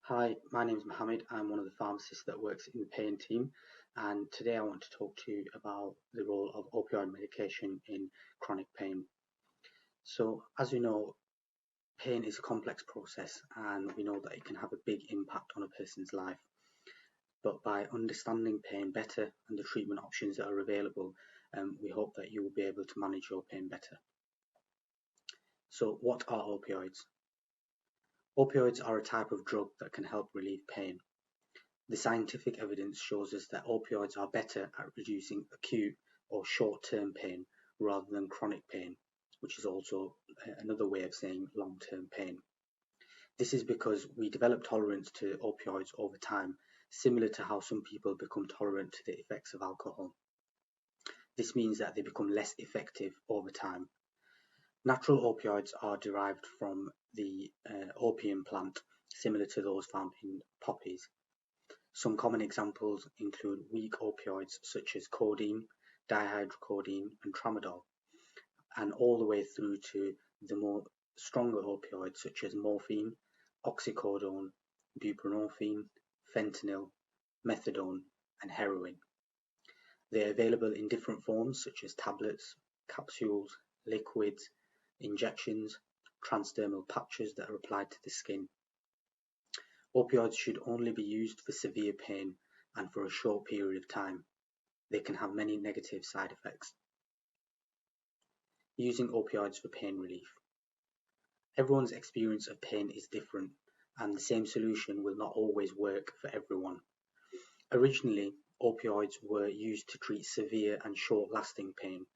Hi, my name is Mohammed. I'm one of the pharmacists that works in the pain team, and today I want to talk to you about the role of opioid medication in chronic pain. So, as you know, pain is a complex process, and we know that it can have a big impact on a person's life. But by understanding pain better and the treatment options that are available, we hope that you will be able to manage your pain better. So, what are opioids? Opioids are a type of drug that can help relieve pain. The scientific evidence shows us that opioids are better at reducing acute or short-term pain rather than chronic pain, which is also another way of saying long-term pain. This is because we develop tolerance to opioids over time, similar to how some people become tolerant to the effects of alcohol. This means that they become less effective over time. Natural opioids are derived from the opium plant, similar to those found in poppies. Some common examples include weak opioids such as codeine, dihydrocodeine, and tramadol, and all the way through to the more stronger opioids such as morphine, oxycodone, buprenorphine, fentanyl, methadone, and heroin. They are available in different forms such as tablets, capsules, liquids, injections, transdermal patches that are applied to the skin. Opioids should only be used for severe pain and for a short period of time. They can have many negative side effects. Using opioids for pain relief. Everyone's experience of pain is different, and the same solution will not always work for everyone. Originally, opioids were used to treat severe and short-lasting pain,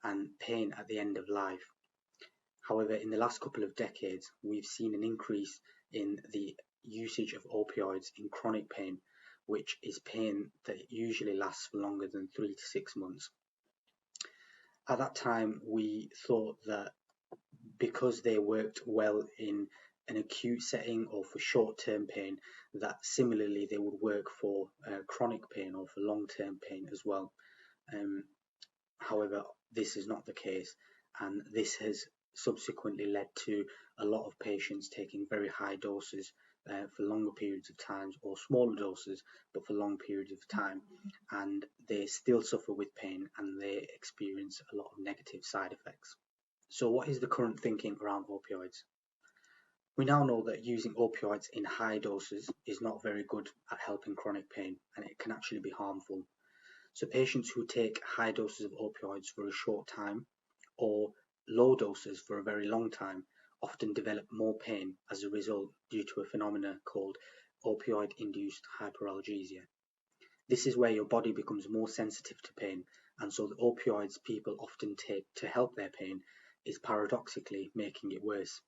and pain at the end of life. However, in the last couple of decades, we've seen an increase in the usage of opioids in chronic pain, which is pain that usually lasts for longer than 3 to 6 months. At that time, we thought that because they worked well in an acute setting or for short-term pain, that similarly they would work for chronic pain or for long-term pain as well. However, this is not the case, and this has subsequently led to a lot of patients taking very high doses for longer periods of time, or smaller doses but for long periods of time, and they still suffer with pain and they experience a lot of negative side effects. So what is the current thinking around opioids? We now know that using opioids in high doses is not very good at helping chronic pain, and it can actually be harmful. So patients who take high doses of opioids for a short time or low doses for a very long time often develop more pain as a result due to a phenomenon called opioid-induced hyperalgesia. This is where your body becomes more sensitive to pain, and so the opioids people often take to help their pain is paradoxically making it worse.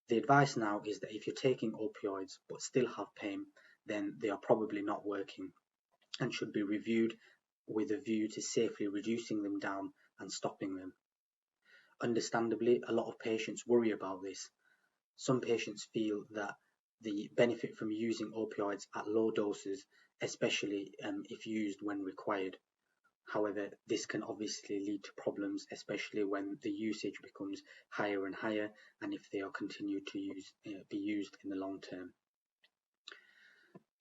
The advice now is that if you're taking opioids but still have pain, then they are probably not working and should be reviewed with a view to safely reducing them down and stopping them. Understandably, a lot of patients worry about this. Some patients feel that the benefit from using opioids at low doses, especially if used when required. However, this can obviously lead to problems, especially when the usage becomes higher and higher, and if they are continued to be used in the long term.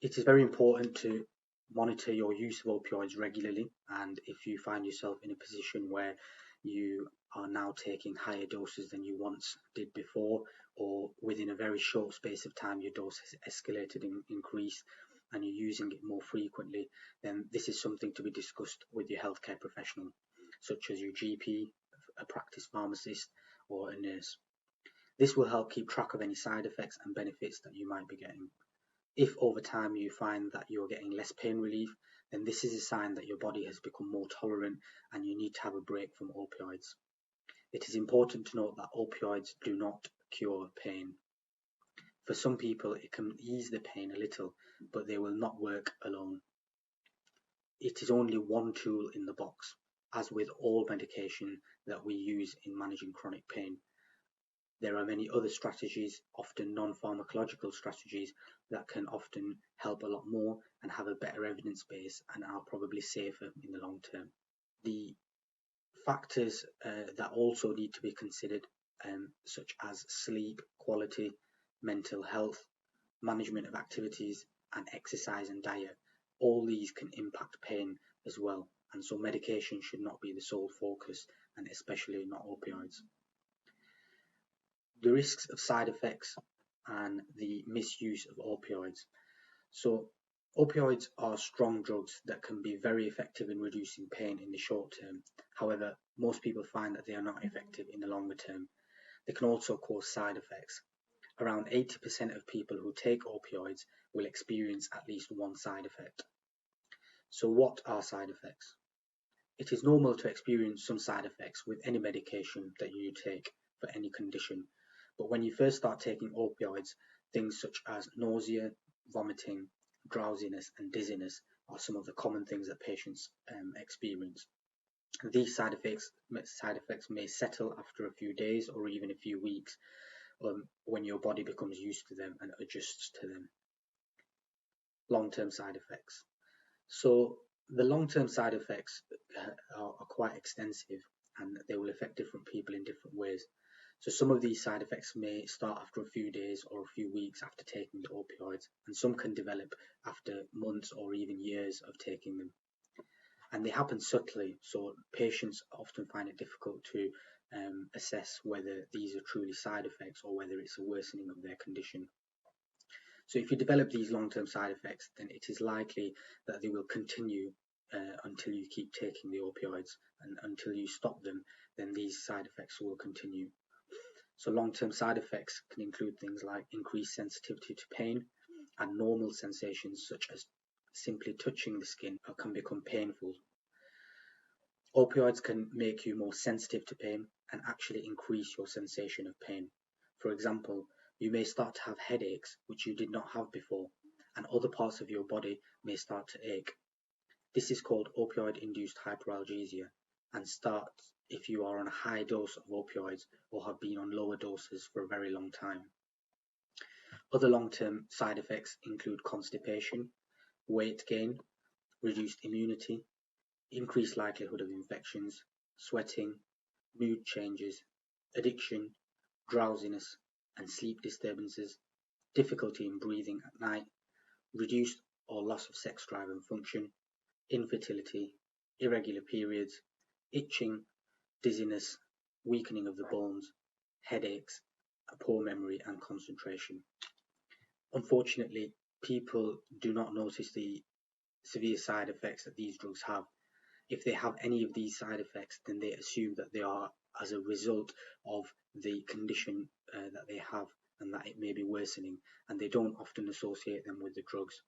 It is very important to monitor your use of opioids regularly, and if you find yourself in a position where you are now taking higher doses than you once did before, or within a very short space of time your dose has escalated and increased and you're using it more frequently, then this is something to be discussed with your healthcare professional, such as your GP, a practice pharmacist, or a nurse. This will help keep track of any side effects and benefits that you might be getting. If over time you find that you're getting less pain relief, then this is a sign that your body has become more tolerant and you need to have a break from opioids. It is important to note that opioids do not cure pain. For some people, it can ease the pain a little, but they will not work alone. It is only one tool in the box, as with all medication that we use in managing chronic pain. There are many other strategies, often non-pharmacological strategies, that can often help a lot more and have a better evidence base and are probably safer in the long term. The factors that also need to be considered, such as sleep quality, mental health, management of activities, and exercise and diet. All these can impact pain as well, and so medication should not be the sole focus, and especially not opioids. The risks of side effects and the misuse of opioids. So opioids are strong drugs that can be very effective in reducing pain in the short term. However, most people find that they are not effective in the longer term. They can also cause side effects. Around 80% of people who take opioids will experience at least one side effect. So what are side effects? It is normal to experience some side effects with any medication that you take for any condition. But when you first start taking opioids, things such as nausea, vomiting, drowsiness, and dizziness are some of the common things that patients experience. These side effects may settle after a few days or even a few weeks when your body becomes used to them and adjusts to them. Long-term side effects. So the long-term side effects are quite extensive, and they will affect different people in different ways. So some of these side effects may start after a few days or a few weeks after taking the opioids, and some can develop after months or even years of taking them. And they happen subtly, so patients often find it difficult to assess whether these are truly side effects or whether it's a worsening of their condition. So if you develop these long-term side effects, then it is likely that they will continue until you keep taking the opioids, and until you stop them, then these side effects will continue. So long-term side effects can include things like increased sensitivity to pain, and normal sensations such as simply touching the skin can become painful. Opioids can make you more sensitive to pain and actually increase your sensation of pain. For example, you may start to have headaches which you did not have before, and other parts of your body may start to ache. This is called opioid-induced hyperalgesia, and starts if you are on a high dose of opioids or have been on lower doses for a very long time. Other long-term side effects include constipation, weight gain, reduced immunity, increased likelihood of infections, sweating, mood changes, addiction, drowsiness and sleep disturbances, difficulty in breathing at night, reduced or loss of sex drive and function, infertility, irregular periods, itching, dizziness, weakening of the bones, headaches, poor memory and concentration. Unfortunately, people do not notice the severe side effects that these drugs have. If they have any of these side effects, then they assume that they are as a result of the condition that they have, and that it may be worsening, and they don't often associate them with the drugs.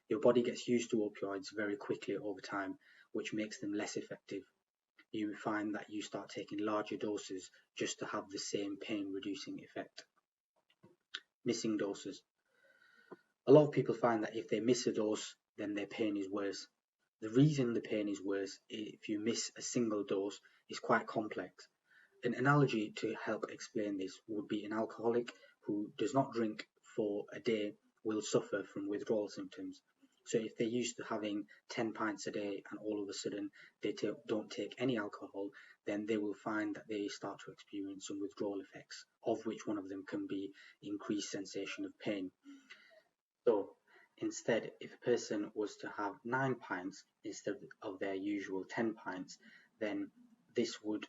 Your body gets used to opioids very quickly over time, which makes them less effective. You find that you start taking larger doses just to have the same pain reducing effect. Missing doses. A lot of people find that if they miss a dose, then their pain is worse. The reason the pain is worse if you miss a single dose is quite complex. An analogy to help explain this would be an alcoholic who does not drink for a day will suffer from withdrawal symptoms. So if they're used to having 10 pints a day and all of a sudden they don't take any alcohol, then they will find that they start to experience some withdrawal effects, of which one of them can be increased sensation of pain. So instead, if a person was to have 9 pints instead of their usual 10 pints, then this would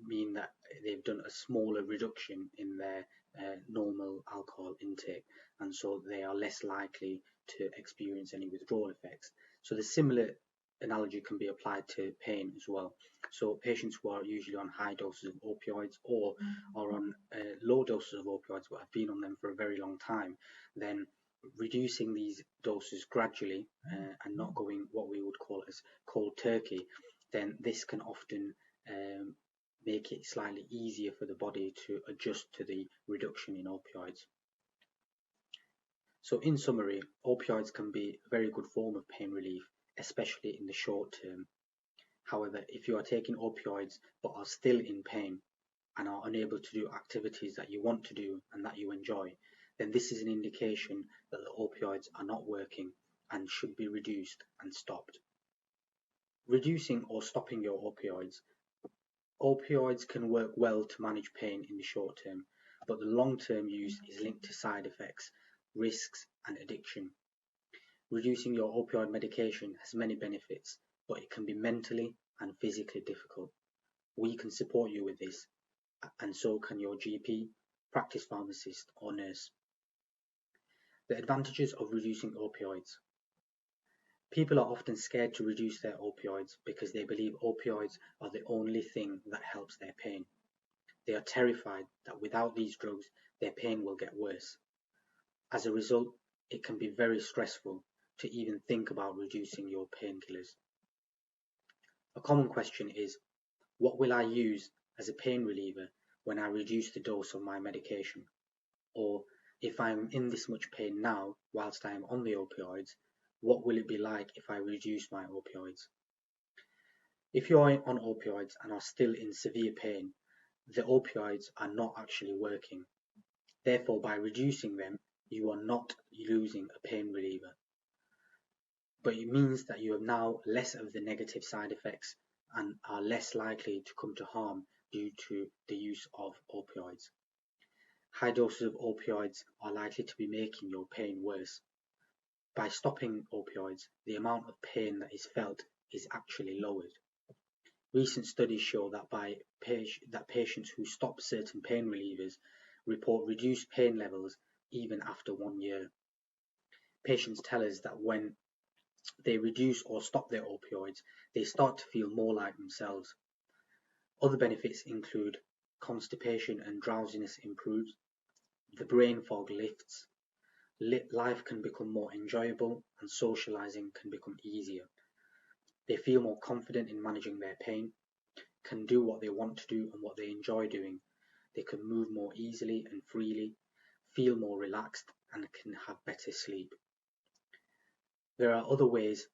mean that they've done a smaller reduction in their normal alcohol intake, and so they are less likely to experience any withdrawal effects. So the similar analogy can be applied to pain as well. So patients who are usually on high doses of opioids or are on low doses of opioids but have been on them for a very long time, then reducing these doses gradually and not going what we would call as cold turkey, then this can often make it slightly easier for the body to adjust to the reduction in opioids. So in summary, opioids can be a very good form of pain relief, especially in the short term. However, if you are taking opioids but are still in pain and are unable to do activities that you want to do and that you enjoy, then this is an indication that the opioids are not working and should be reduced and stopped. Reducing or stopping your opioids. Opioids can work well to manage pain in the short term, but the long-term use is linked to side effects, risks, and addiction. Reducing your opioid medication has many benefits, but it can be mentally and physically difficult. We can support you with this, and so can your GP, practice pharmacist, or nurse. The advantages of reducing opioids. People are often scared to reduce their opioids because they believe opioids are the only thing that helps their pain. They are terrified that without these drugs, their pain will get worse. As a result, it can be very stressful to even think about reducing your painkillers. A common question is, what will I use as a pain reliever when I reduce the dose of my medication? Or, if I am in this much pain now whilst I am on the opioids, what will it be like if I reduce my opioids? If you are on opioids and are still in severe pain, the opioids are not actually working. Therefore, by reducing them, you are not losing a pain reliever. But it means that you have now less of the negative side effects and are less likely to come to harm due to the use of opioids. High doses of opioids are likely to be making your pain worse. By stopping opioids, the amount of pain that is felt is actually lowered. Recent studies show that patients who stop certain pain relievers report reduced pain levels even after 1 year. Patients tell us that when they reduce or stop their opioids, they start to feel more like themselves. Other benefits include constipation and drowsiness improves, the brain fog lifts, life can become more enjoyable, and socializing can become easier. They feel more confident in managing their pain, can do what they want to do and what they enjoy doing. They can move more easily and freely, feel more relaxed, and can have better sleep. There are other ways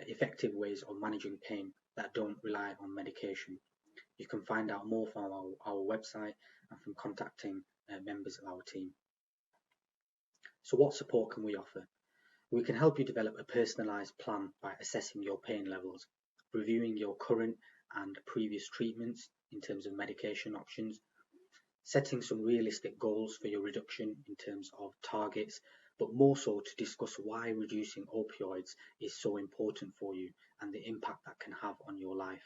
effective ways of managing pain that don't rely on medication. You can find out more from our website and from contacting members of our team. So what support can we offer? We can help you develop a personalised plan by assessing your pain levels, reviewing your current and previous treatments in terms of medication options, setting some realistic goals for your reduction in terms of targets, but more so to discuss why reducing opioids is so important for you and the impact that can have on your life.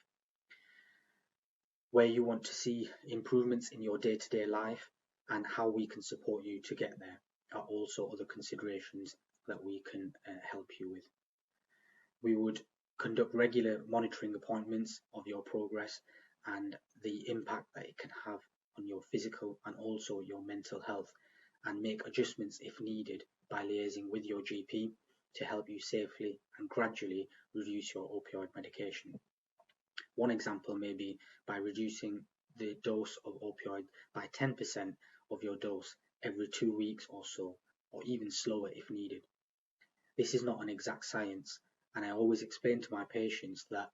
Where you want to see improvements in your day-to-day life and how we can support you to get there are also other considerations that we can help you with. We would conduct regular monitoring appointments of your progress and the impact that it can have on your physical and also your mental health, and make adjustments if needed by liaising with your GP to help you safely and gradually reduce your opioid medication. One example may be by reducing the dose of opioid by 10% of your dose every 2 weeks or so, or even slower if needed. This is not an exact science, and I always explain to my patients that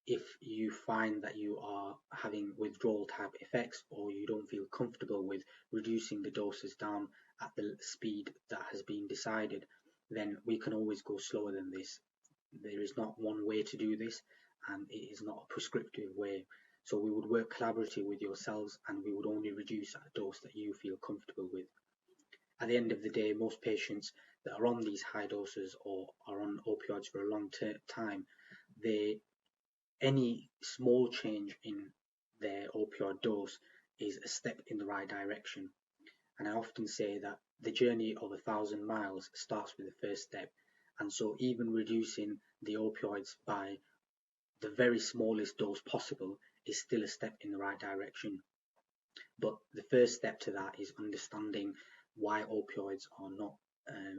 if you find that you are having withdrawal type effects or you don't feel comfortable with reducing the doses down at the speed that has been decided, then we can always go slower than this. There is not one way to do this, and it is not a prescriptive way. So we would work collaboratively with yourselves, and we would only reduce at a dose that you feel comfortable with. At the end of the day, most patients that are on these high doses or are on opioids for a long time, any small change in their opioid dose is a step in the right direction. And I often say that the journey of 1,000 miles starts with the first step. And so even reducing the opioids by the very smallest dose possible is still a step in the right direction. But the first step to that is understanding why opioids are not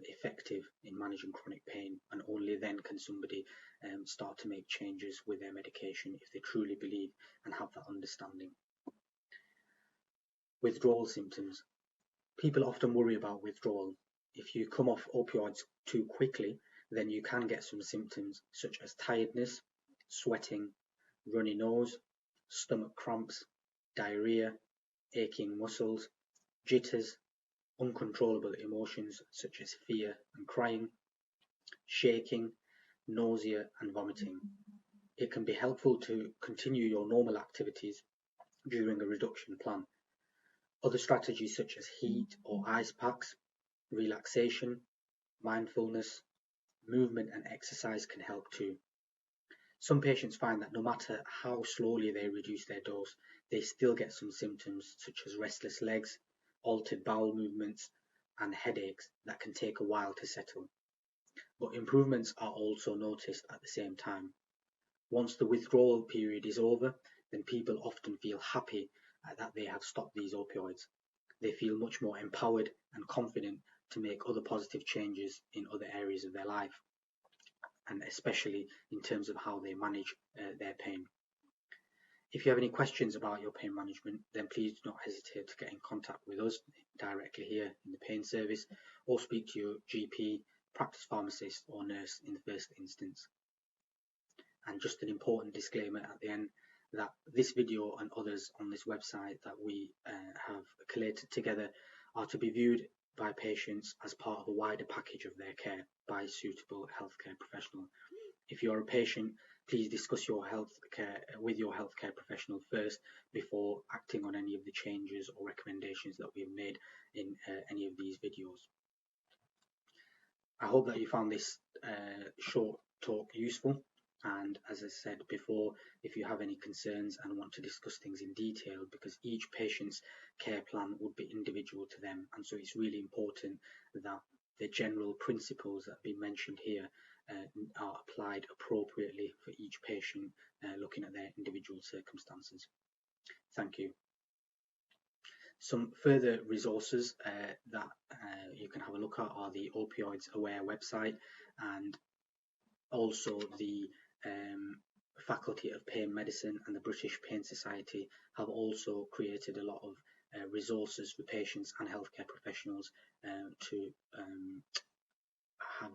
effective in managing chronic pain, and only then can somebody start to make changes with their medication if they truly believe and have that understanding. Withdrawal symptoms. People often worry about withdrawal. If you come off opioids too quickly, then you can get some symptoms such as tiredness, sweating, runny nose, stomach cramps, diarrhea, aching muscles, jitters, uncontrollable emotions such as fear and crying, shaking, nausea and vomiting. It can be helpful to continue your normal activities during a reduction plan. Other strategies such as heat or ice packs Relaxation, mindfulness, movement and exercise can help too. Some patients find that no matter how slowly they reduce their dose, they still get some symptoms such as restless legs, altered bowel movements, and headaches that can take a while to settle. But improvements are also noticed at the same time. Once the withdrawal period is over, then people often feel happy that they have stopped these opioids. They feel much more empowered and confident to make other positive changes in other areas of their life, and especially in terms of how they manage their pain. If you have any questions about your pain management, then please do not hesitate to get in contact with us directly here in the pain service, or speak to your GP, practice pharmacist or nurse in the first instance. And just an important disclaimer at the end, that this video and others on this website that we have collated together are to be viewed by patients as part of a wider package of their care by a suitable healthcare professional. If you are a patient, please discuss your healthcare with your healthcare professional first before acting on any of the changes or recommendations that we have made in any of these videos. I hope that you found this short talk useful, and as I said before, if you have any concerns and want to discuss things in detail, because each patient's care plan would be individual to them, and so it's really important that the general principles that have been mentioned here are applied appropriately for each patient, looking at their individual circumstances. Thank you. Some further resources that you can have a look at are the Opioids Aware website, and also the Faculty of Pain Medicine and the British Pain Society have also created a lot of resources for patients and healthcare professionals to have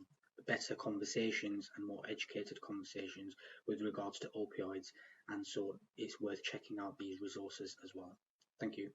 better conversations and more educated conversations with regards to opioids, and so it's worth checking out these resources as well. Thank you.